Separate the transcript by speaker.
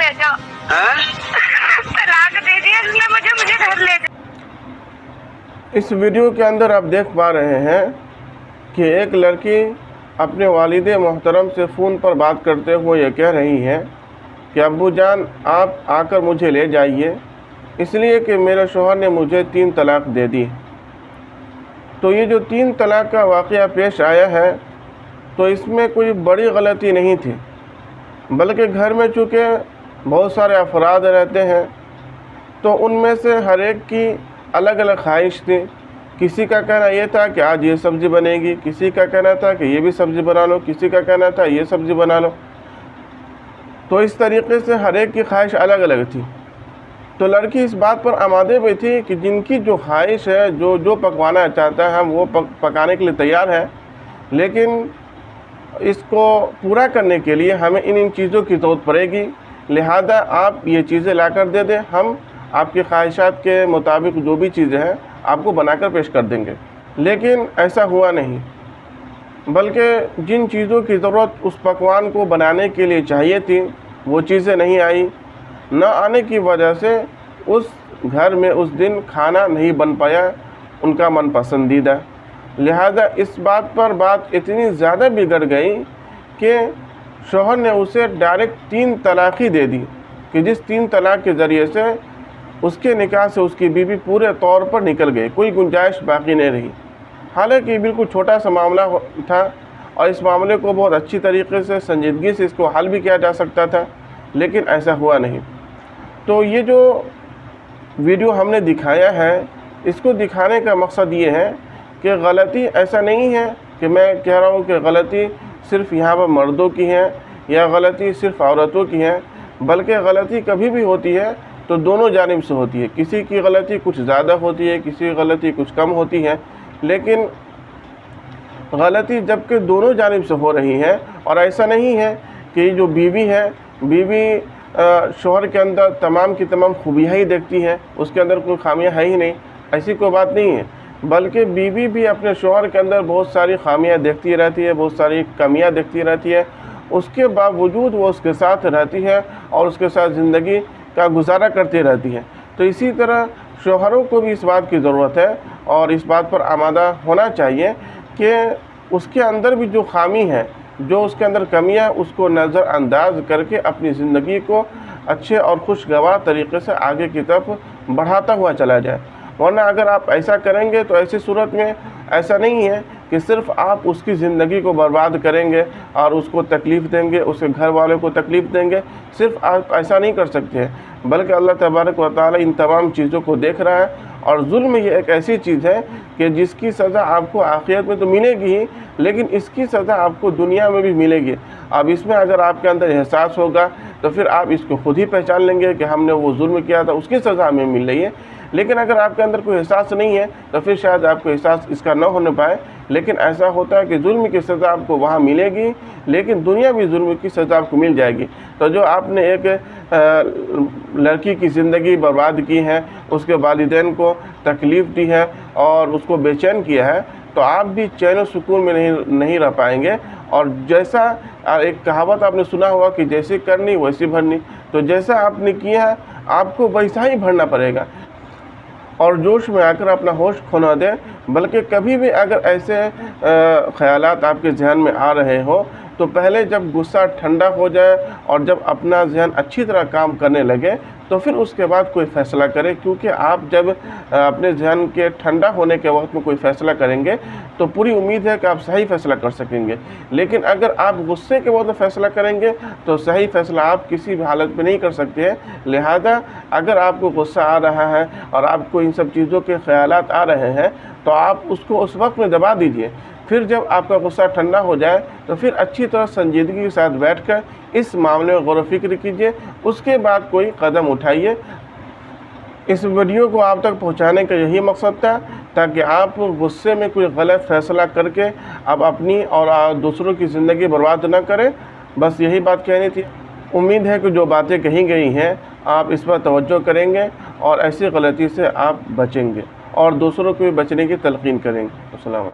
Speaker 1: ले जाओ। तलाक दे दिया इसलिए मुझे घर ले जाओ।
Speaker 2: इस वीडियो के अंदर आप देख पा रहे हैं कि एक लड़की अपने वालिद मोहतरम से फ़ोन पर बात करते हुए ये कह रही है कि अब्बू जान आप आकर मुझे ले जाइए, इसलिए कि मेरे शौहर ने मुझे 3 तलाक दे दी। तो ये जो 3 तलाक का वाक़या पेश आया है, तो इसमें कोई बड़ी गलती नहीं थी, बल्कि घर में चूँकि बहुत सारे अफराद रहते हैं तो उनमें से हर एक की अलग अलग ख्वाहिश थी। किसी का कहना ये था कि आज ये सब्ज़ी बनेगी, किसी का कहना था कि ये भी सब्ज़ी बना लो, किसी का कहना था ये सब्ज़ी बना लो। तो इस तरीके से हर एक की ख्वाहिश अलग अलग थी। तो लड़की इस बात पर आमादे भी थी कि जिनकी जो ख्वाहिश है, जो पकवाना चाहता है, हम वो पकाने के लिए तैयार हैं, लेकिन इसको पूरा करने के लिए हमें इन चीज़ों की ज़रूरत पड़ेगी, लिहाजा आप ये चीज़ें ला कर दे दें, हम आपकी ख्वाहिशात के मुताबिक जो भी चीज़ें हैं आपको बनाकर पेश कर देंगे। लेकिन ऐसा हुआ नहीं, बल्कि जिन चीज़ों की ज़रूरत उस पकवान को बनाने के लिए चाहिए थी वो चीज़ें नहीं आई। न आने की वजह से उस घर में उस दिन खाना नहीं बन पाया उनका मन पसंदीदा। लिहाजा इस बात पर बात इतनी ज़्यादा बिगड़ गई कि शौहर ने उसे डायरेक्ट 3 तलाक ही दे दी, कि जिस 3 तलाक के ज़रिए से उसके निकाह से उसकी बीवी पूरे तौर पर निकल गई, कोई गुंजाइश बाकी नहीं रही। हालांकि बिल्कुल छोटा सा मामला था और इस मामले को बहुत अच्छी तरीके से संजीदगी से इसको हल भी किया जा सकता था, लेकिन ऐसा हुआ नहीं। तो ये जो वीडियो हमने दिखाया है, इसको दिखाने का मकसद ये है कि गलती ऐसा नहीं है कि मैं कह रहा हूँ कि गलती सिर्फ़ यहाँ पर मर्दों की है या गलती सिर्फ़ औरतों की है, बल्कि गलती कभी भी होती है तो दोनों जानिब से होती है। किसी की गलती कुछ ज़्यादा होती है, किसी की गलती कुछ कम होती है, लेकिन गलती जबकि दोनों जानिब से हो रही है। और ऐसा नहीं है कि जो बीवी है, बीवी शौहर के अंदर तमाम की तमाम खूबियाँ ही देखती है, उसके अंदर कोई खामियाँ है ही नहीं, ऐसी कोई बात नहीं है। बल्कि बीवी भी अपने शौहर के अंदर बहुत सारी खामियाँ देखती रहती है, बहुत सारी कमियाँ देखती रहती है, उसके बावजूद वो उसके साथ रहती है और उसके साथ ज़िंदगी का गुजारा करती रहती है। तो इसी तरह शौहरों को भी इस बात की ज़रूरत है और इस बात पर आमादा होना चाहिए कि उसके अंदर भी जो खामी है, जो उसके अंदर कमियाँ, उसको नज़रअंदाज करके अपनी ज़िंदगी को अच्छे और खुशगवार तरीके से आगे की तरफ बढ़ाता हुआ चला जाए। वरना अगर आप ऐसा करेंगे तो ऐसी सूरत में ऐसा नहीं है कि सिर्फ़ आप उसकी ज़िंदगी को बर्बाद करेंगे और उसको तकलीफ़ देंगे, उसके घर वालों को तकलीफ़ देंगे। सिर्फ़ आप ऐसा नहीं कर सकते हैं, बल्कि अल्लाह तबारक व तआला इन तमाम चीज़ों को देख रहा है। और जुल्म ये एक ऐसी चीज़ है कि जिसकी सज़ा आपको आखिरत में तो मिलेगी ही, लेकिन इसकी सज़ा आपको दुनिया में भी मिलेगी। अब इसमें अगर आपके अंदर एहसास होगा तो फिर आप इसको खुद ही पहचान लेंगे कि हमने वो जुल्म किया था, उसकी सज़ा हमें मिल रही है। लेकिन अगर आपके अंदर कोई एहसास नहीं है तो फिर शायद आपको एहसास इसका न होने पाए। लेकिन ऐसा होता है कि जुल्म की सज़ा आपको वहाँ मिलेगी, लेकिन दुनिया भी जुल्म की सज़ा आपको मिल जाएगी। तो जो आपने एक लड़की की ज़िंदगी बर्बाद की है, उसके वालिदैन को तकलीफ़ दी है और उसको बेचैन किया है, तो आप भी चैन और सुकून में नहीं रह पाएंगे। और जैसा एक कहावत आपने सुना होगा कि जैसी करनी वैसी भरनी, तो जैसा आपने किया है आपको वैसा ही भरना पड़ेगा। और जोश में आकर अपना होश खोना दें। बल्कि कभी भी अगर ऐसे ख़यालात आपके जहन में आ रहे हो तो पहले जब गुस्सा ठंडा हो जाए और जब अपना जहन अच्छी तरह काम करने लगे तो फिर उसके बाद कोई फ़ैसला करें, क्योंकि आप जब अपने जहन के ठंडा होने के वक्त में कोई फ़ैसला करेंगे तो पूरी उम्मीद है कि आप सही फ़ैसला कर सकेंगे। लेकिन अगर आप गुस्से के वक्त में फ़ैसला करेंगे तो सही फ़ैसला आप किसी भी हालत में नहीं कर सकते हैं। लिहाजा अगर आपको गुस्सा आ रहा है और आपको इन सब चीज़ों के ख़यालात आ रहे हैं तो आप उसको उस वक्त में दबा दीजिए। फिर जब आपका गुस्सा ठंडा हो जाए तो फिर अच्छी तरह संजीदगी के साथ बैठकर इस मामले में गौर व फिक्र कीजिए, उसके बाद कोई कदम उठाइए। इस वीडियो को आप तक पहुंचाने का यही मकसद था, ताकि आप गुस्से में कोई गलत फ़ैसला करके आप अपनी और दूसरों की ज़िंदगी बर्बाद न करें। बस यही बात कहनी थी। उम्मीद है कि जो बातें कही गई हैं आप इस पर तवज्जो करेंगे और ऐसी गलती से आप बचेंगे और दूसरों को भी बचने की तलक़ीन करेंगे। अस्सलाम।